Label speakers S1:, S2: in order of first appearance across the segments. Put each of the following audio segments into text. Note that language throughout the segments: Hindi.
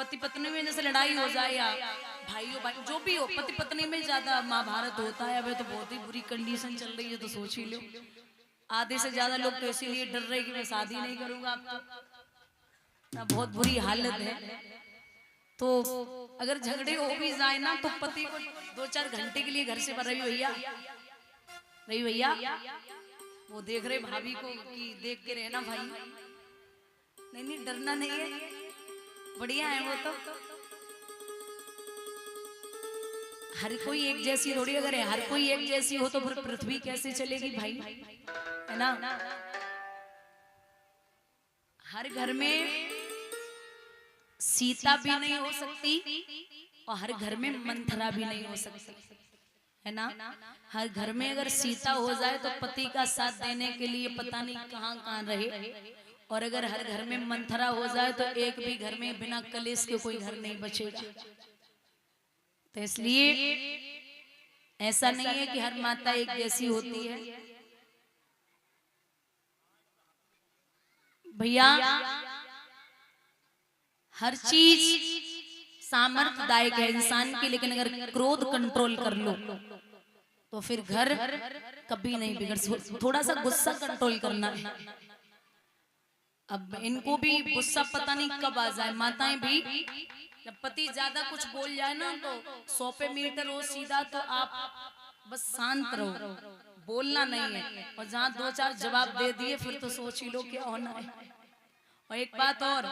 S1: पति पत्नी में जैसे लड़ाई हो जाए या भाइयों भाई जो भी हो, पति पत्नी में ज्यादा महाभारत होता है। अब तो बहुत ही बुरी कंडीशन चल रही है, तो सोच ही लो। आधे से ज्यादा लोग तो इसीलिए डर रहे कि मैं शादी नहीं करूंगा अब तो, बहुत बुरी हालत है। तो अगर झगड़े हो भी जाए ना तो पति को 2-4 घंटे के लिए घर से रवि भैया वो देख रहे भाभी को कि देख के रहना भाई। नहीं नहीं डरना नहीं है, बढ़िया है वो तो। हर कोई एक जैसी थोड़ी, अगर है हर कोई एक जैसी हो तो फिर पृथ्वी कैसे चलेगी भाई, है ना। हर घर में सीता भी नहीं हो सकती और हर घर में मंथरा भी नहीं हो सकती, है ना। हर घर में अगर सीता हो जाए तो पति का साथ देने के लिए पता नहीं कहां कहां रहे, और अगर हर घर में मंथरा हो जाए तो एक भी घर में बिना कलेश के कोई घर नहीं बचेगा। तो इसलिए ऐसा नहीं है कि हर माता एक जैसी होती है भैया। हर चीज सामर्थ्यदायक है इंसान की, लेकिन अगर क्रोध कंट्रोल कर लो तो फिर घर कभी नहीं बिगड़। थोड़ा सा गुस्सा कंट्रोल करना है। अब इनको भी गुस्सा पता नहीं कब आ जाए। माताएं भी जब पति ज्यादा कुछ बोल जाए ना तो 100 पे मीटर हो सीधा तो आप बस शांत रहो, बोलना नहीं है। और जहां 2-4 जवाब दे दिए फिर तो सोच ही लो क्या होना है। और एक बात और,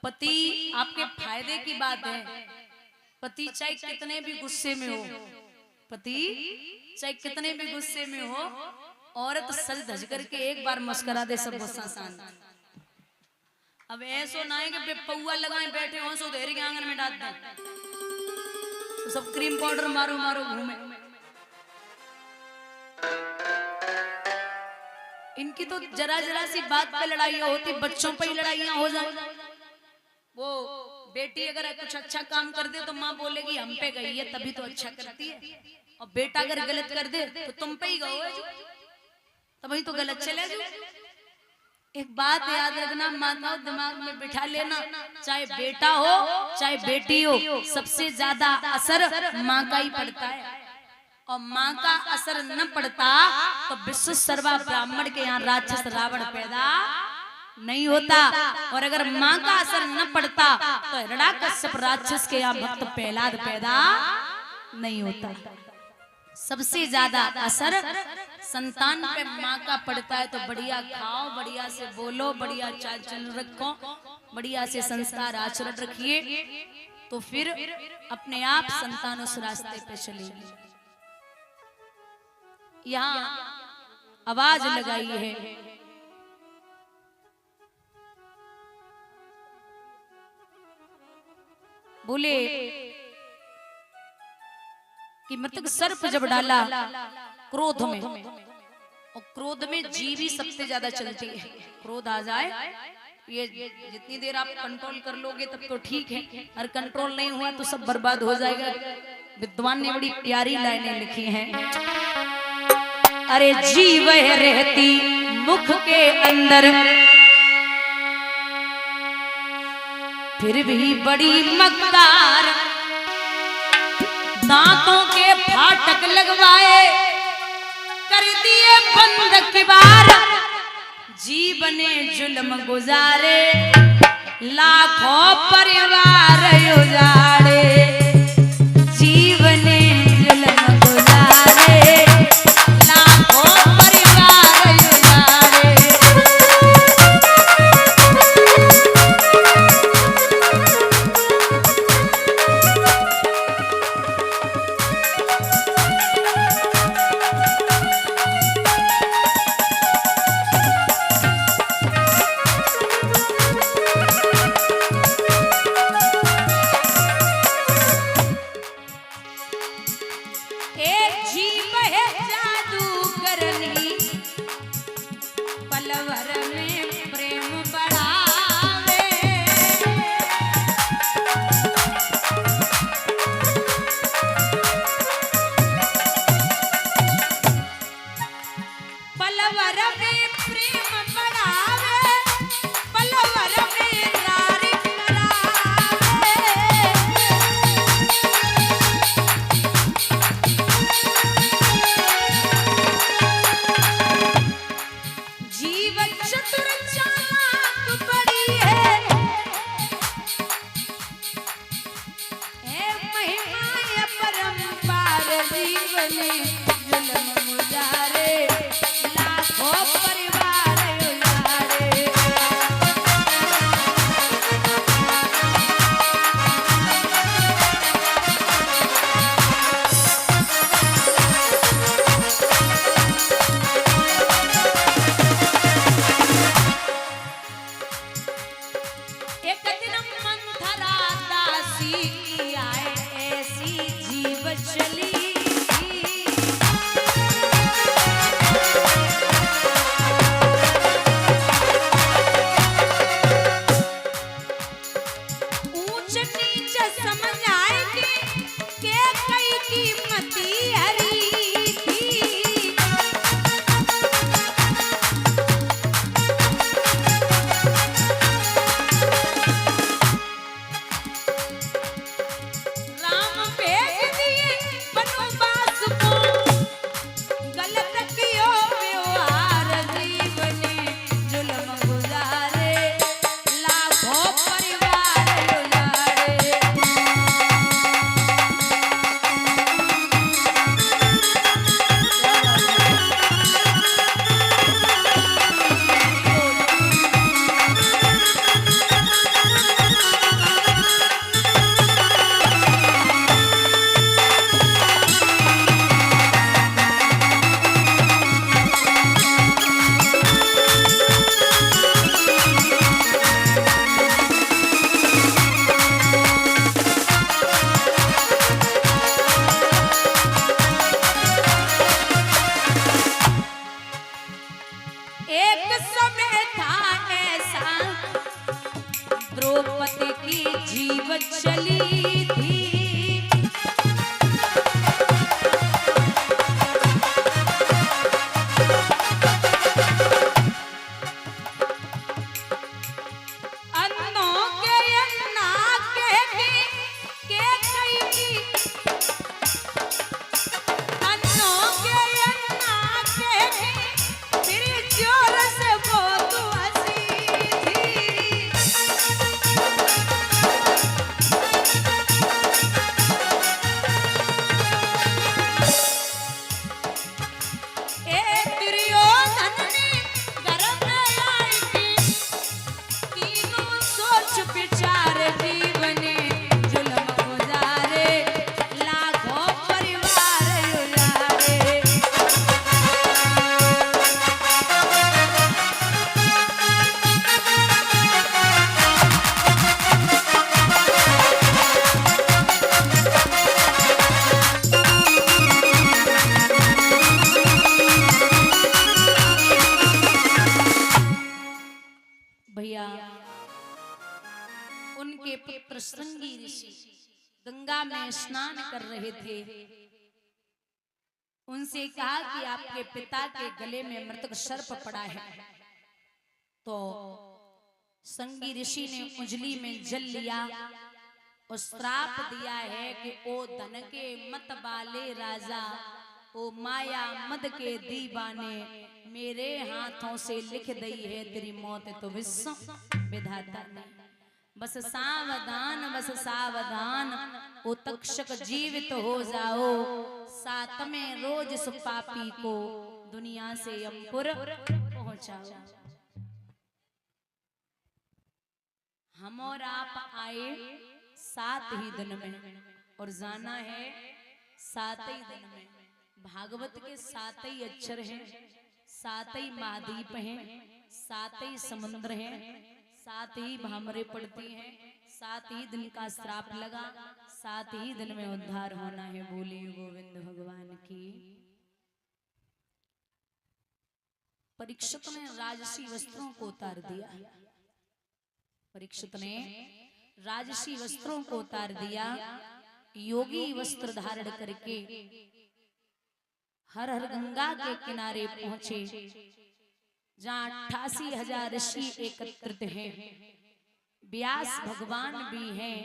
S1: पति आपके फायदे की बात है। पति चाहे कितने भी गुस्से में हो, पति चाहे कितने भी गुस्से में हो, औरत सज धज करके एक बार मुस्कुरा दे सब गुस्सा शांत। अब ऐसो ना है कि पौआ लगाए बैठे हो सो देर के आंगन में डाल दे तो सब क्रीम पाउडर मारो मारो घूमे। इनकी तो जरा जरा सी बात पे लड़ाइयां होती, बच्चों पे ही लड़ाइयां हो जाए। वो बेटी अगर कुछ अच्छा काम कर दे तो माँ बोलेगी हम पे गई है तभी तो अच्छा करती है, और बेटा अगर गलत कर दे तो तुम पे ही गओ है, तभी तो गलत चले जो। एक बात याद रखना, माताओं दिमाग में बिठा लेना, चाहे बेटा हो चाहे बेटी हो, सबसे ज्यादा असर माँ का ही पड़ता है। और माँ का असर न पड़ता तो विश्व सर्वा ब्राह्मण के यहाँ राक्षस रावण पैदा नहीं होता। और अगर माँ का असर न पड़ता तो हिरण्याकश्यप राक्षस के यहाँ भक्त प्रहलाद पैदा नहीं होता। सबसे ज्यादा असर संतान पे माँ का पड़ता है। तो बढ़िया खाओ, बढ़िया से बोलो, बढ़िया चाल चलन रखो, बढ़िया से संस्कार आचरण रखिए, तो फिर अपने आप संतान उस रास्ते पे चलेगी। यहाँ आवाज लगाई है, बोले कि मतलब सर्प जब डाला क्रोध में, और क्रोध में जीव ही सबसे ज्यादा चलती है। क्रोध आ जाए, ये जितनी देर आप कंट्रोल कर लोगे तब तो ठीक है, और कंट्रोल नहीं हुआ तो सब बर्बाद हो जाएगा। विद्वान ने बड़ी प्यारी लाइनें लिखी हैं। अरे जीव रहती मुख के अंदर फिर भी बड़ी मकदार, दांतों के फाटक लगवाए कर दिए बंद किबार। जीव ने जुल्म गुजारे लाखों परिवार उजाड़े, जीव ने जुल्म गुजारे लाखों परिवार उजाड़े। चली थी। भैया उनके पुत्र संगी ऋषि गंगा में स्नान कर रहे थे। उनसे कहा कि आपके पिता के गले में मृतक सर्प पड़ा है। तो संगी ऋषि ने उंजली में जल लिया और श्राप दिया है कि ओ धन के मत वाले राजा, ओ माया मद के दीवाने, मेरे हाथों से लिख दई है तेरी मौत तो विश्व विधाता ने। बस सावधान, बस सावधान, ओ तक्षक जीवित हो जाओ, साथ में रोज इस पापी को दुनिया से यमपुर पहुंचाओ। हम और आप आए 7 ही दिन में और जाना है 7 ही दिन में। भागवत के 7 ही अक्षर हैं, 7 ही महाद्वीप हैं, 7 ही समुद्र हैं, 7 ही भामरे पड़ती हैं, 7 ही दिन का श्राप लगा, 7 ही दिन में उद्धार होना है। बोलिए गोविंद भगवान की। परीक्षित ने राजसी वस्त्रों को उतार दिया। परीक्षित ने राजसी वस्त्रों को उतार दिया, योगी वस्त्र धारण करके हर हर गंगा के किनारे पहुंचे, जहां 88,000 ऋषि एकत्रित हैं। व्यास भगवान भी हैं,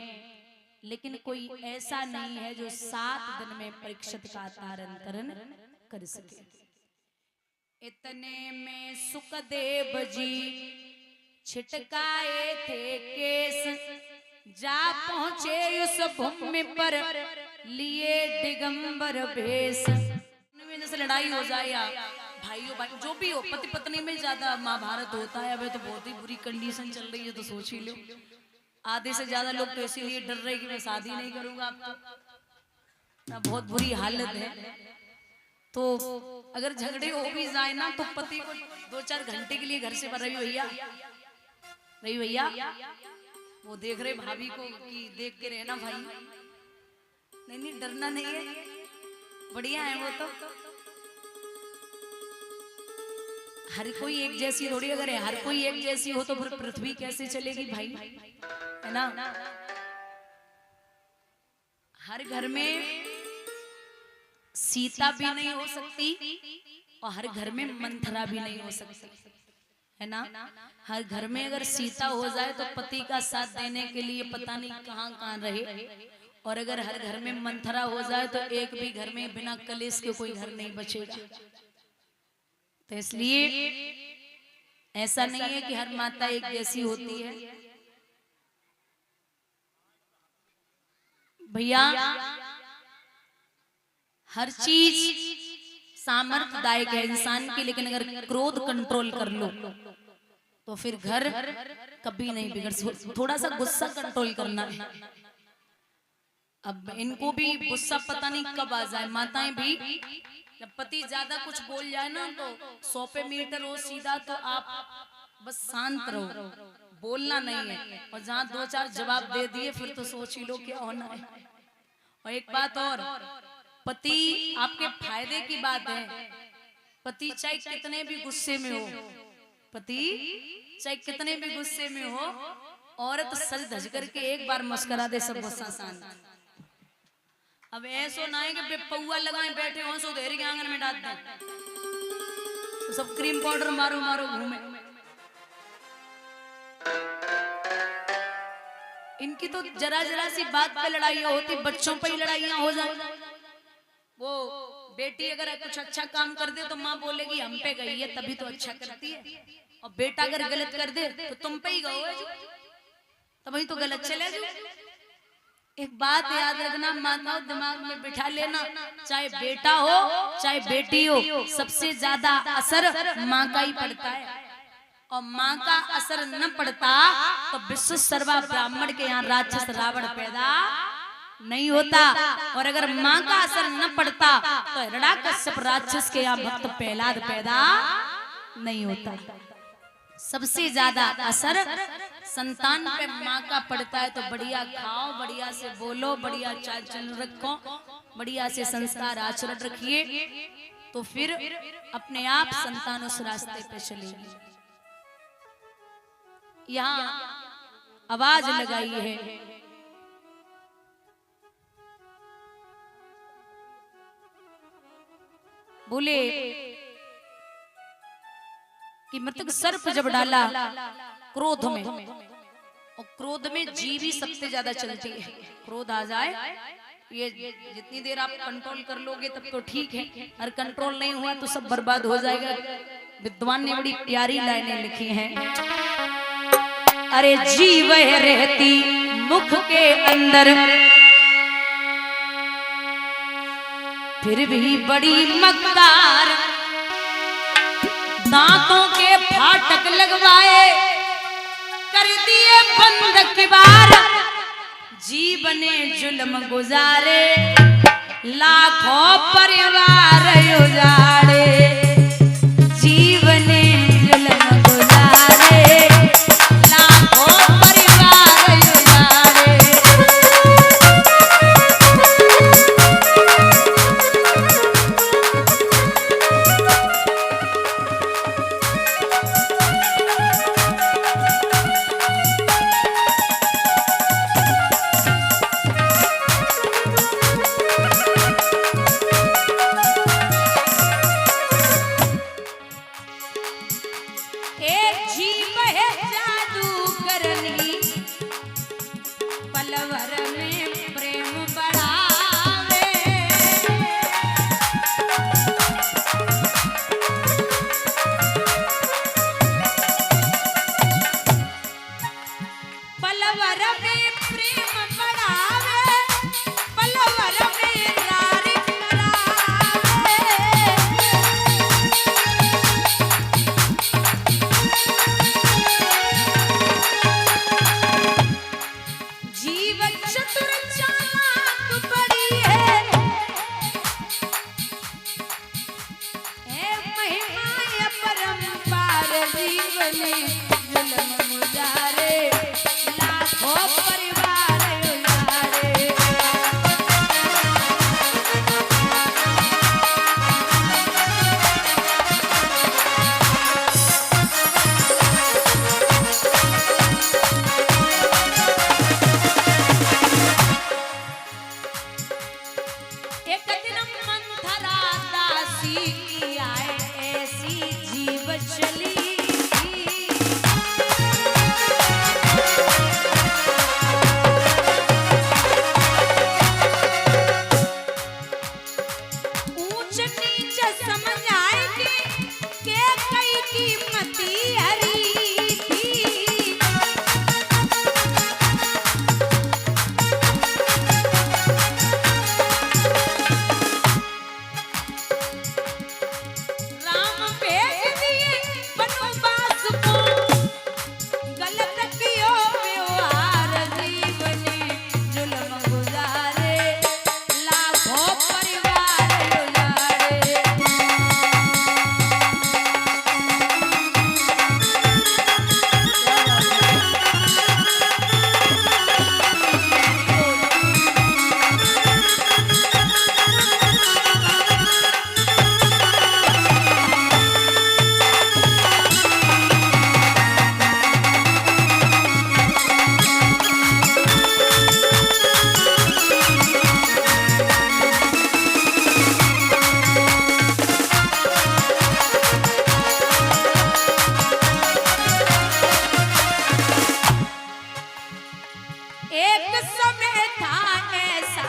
S1: लेकिन कोई ऐसा नहीं है जो 7 दिन में परीक्षित का तारण तरण कर सके। इतने में सुखदेव जी छिटकाए थे केस, जा पहुंचे उस भूमि पर लिए दिगंबर भेष। जैसे लड़ाई हो जाए या भाइयों भाई जो भी हो, पति पत्नी में ज्यादा महाभारत होता है। अबे तो बहुत ही बुरी कंडीशन चल रही है, तो सोच ही लो। आधे से ज्यादा लोग तो इसीलिए डर रहे कि मैं शादी नहीं करूंगा, अब बहुत बुरी हालत है। तो अगर झगड़े हो भी जाए ना, तो पति को 2-4 घंटे के लिए घर से रवि भैया, रवि भैया वो देख रहे भाभी को कि देख के रहना भाई। नहीं नहीं, डरना नहीं है, बढ़िया है वो तो। हर कोई एक जैसी थोड़ी, अगर हर कोई एक जैसी हो तो फिर पृथ्वी कैसे चलेगी भाई, है ना। हर घर में सीता भी नहीं हो सकती और हर घर में मंथरा भी नहीं हो सकती, है ना। हर घर में अगर सीता हो जाए तो पति का साथ देने के लिए पता नहीं कहां कहां रहे, और अगर हर घर में मंथरा हो जाए तो एक भी घर में बिना कलेश के कोई घर नहीं बचेगा। तो इसलिए ऐसा नहीं है कि हर माता एक जैसी होती है भैया। हर चीज सामर्थ्यदायक है इंसान की, लेकिन अगर क्रोध कंट्रोल कर लो तो फिर घर कभी नहीं बिगड़। थोड़ा सा गुस्सा कंट्रोल करना है। अब इनको भी गुस्सा पता नहीं कब आ जाए। माताएं भी जब पति ज्यादा कुछ बोल जाए ना, तो 100 पे मीटर हो सीधा, तो आप बस शांत रहो, बोलना नहीं है। और जहां 2-4 जवाब दे दिए फिर तो सोच ही लो क्या होना है। और एक बात और, पति आपके फायदे की बात है। पति चाहे कितने भी गुस्से में हो, पति चाहे कितने भी गुस्से में हो, औरत सज धज करके एक बार मुस्कुरा दे सब गुस्सा शांत। अब ऐसो ना है कि पौआ लगाए बैठे हो सो देरी के आंगन में डाल दें तो सब क्रीम पाउडर मारो मारो घूमे। इनकी तो जरा जरा सी बात पे लड़ाइयाँ होती, बच्चों पे ही लड़ाइयाँ हो जाए। वो बेटी अगर कुछ अच्छा काम कर दे तो माँ बोलेगी हम पे गई है तभी तो अच्छा करती है, और बेटा अगर गलत कर दे तो तुम पे ही गओ है जो, तभी तो गलत चले जो। एक बात याद रखना माताओं, दिमाग में बिठा लेना, चाहे बेटा हो चाहे बेटी हो, सबसे ज्यादा असर माँ का ही पड़ता है। और माँ का असर न पड़ता तो विश्व सर्वा ब्राह्मण के यहाँ राक्षस रावण पैदा नहीं होता, और अगर माँ का असर न पड़ता तो हिरण्याकश्यप राक्षस के यहाँ भक्त प्रहलाद पैदा नहीं होता। सबसे ज्यादा असर संतान पे माँ का पड़ता है। तो बढ़िया खाओ, बढ़िया से बोलो, बढ़िया चाल चलन रखो, बढ़िया से संस्कार आचरण रखिए, तो फिर अपने आप संतान उस रास्ते पे चलेगी। यहाँ आवाज लगाई है, बोले कि मतलब सर्प जब डाला क्रोध में, और क्रोध में जीव ही सबसे ज्यादा चलती है। क्रोध आ जाए, ये जितनी देर आप कंट्रोल कर लोगे तब तो ठीक है, और कंट्रोल नहीं हुआ तो सब बर्बाद हो जाएगा। विद्वान ने बड़ी प्यारी लाइनें लिखी हैं, अरे जीव रहती मुख के अंदर फिर भी बड़ी मकदार, दांतों के फाटक लगवाए कर दिए बंद किबार, जीव ने जुल्म गुजारे लाखों परिवार उजाड़े, जीव ने जुल्म गुजारे लाखों परिवार उजाड़े। में था ऐसा,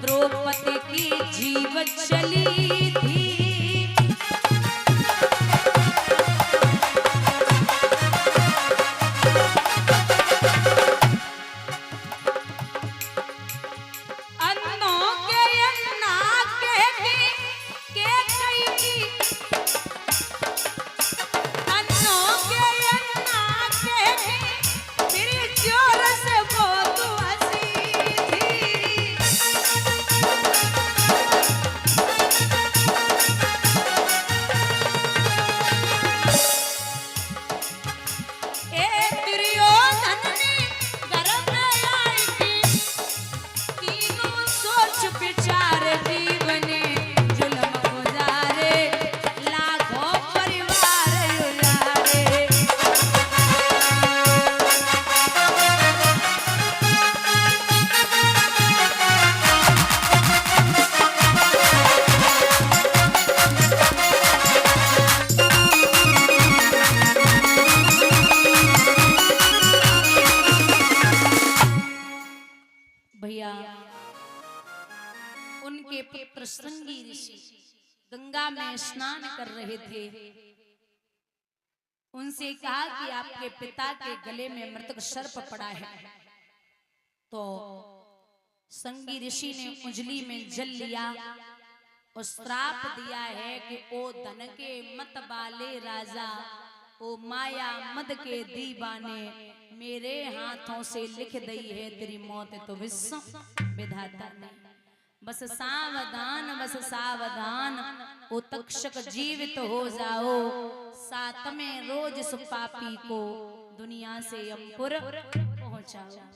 S1: द्रौपदी की जीव चली थी। भैया उनके पुत्र संगी ऋषि गंगा में स्नान कर रहे थे। उनसे कहा कि आपके पिता के गले में मृतक सर्प पड़ा है। तो संगी ऋषि ने उंजली में जल लिया और श्राप दिया है कि ओ धन के मत वाले राजा, ओ माया मद के दीवाने, मेरे हाथों से लिख दई है तेरी मौत तो विश्व विधाता ने। बस सावधान, बस सावधान, ओ तक्षक जीवित हो जाओ, सातवें रोज इस पापी को दुनिया से यमपुर पहुंचाओ।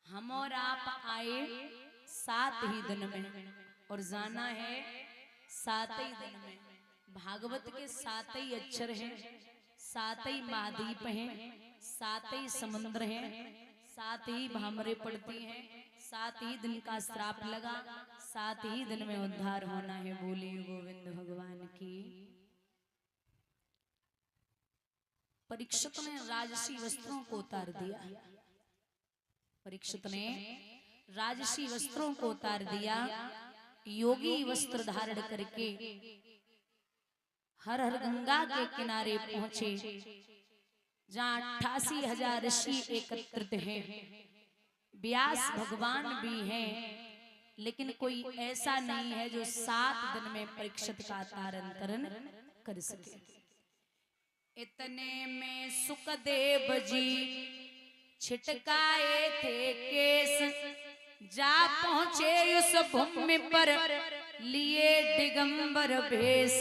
S1: हम और आप आए 7 ही दिन में और जाना है 7 ही दिन में। भागवत के 7 ही अक्षर हैं, 7 ही महाद्वीप हैं, 7 ही समुद्र हैं, 7 ही भामरे पड़ती हैं, 7 ही दिन का श्राप लगा, 7 ही दिन में उद्धार होना है। बोलिए गोविंद भगवान की। परीक्षित ने राजसी वस्त्रों को उतार दिया। परीक्षित ने राजसी वस्त्रों को उतार दिया, योगी वस्त्र धारण करके हर हर गंगा के किनारे पहुंचे, जहां 88,000 ऋषि एकत्रित हैं। व्यास भगवान भी हैं, लेकिन कोई ऐसा नहीं है जो 7 दिन में परीक्षित का तारण तरण कर सके। इतने में सुखदेव जी छिटकाए थे केस, जा पहुंचे उस भूमि पर लिए दिगंबर भेष।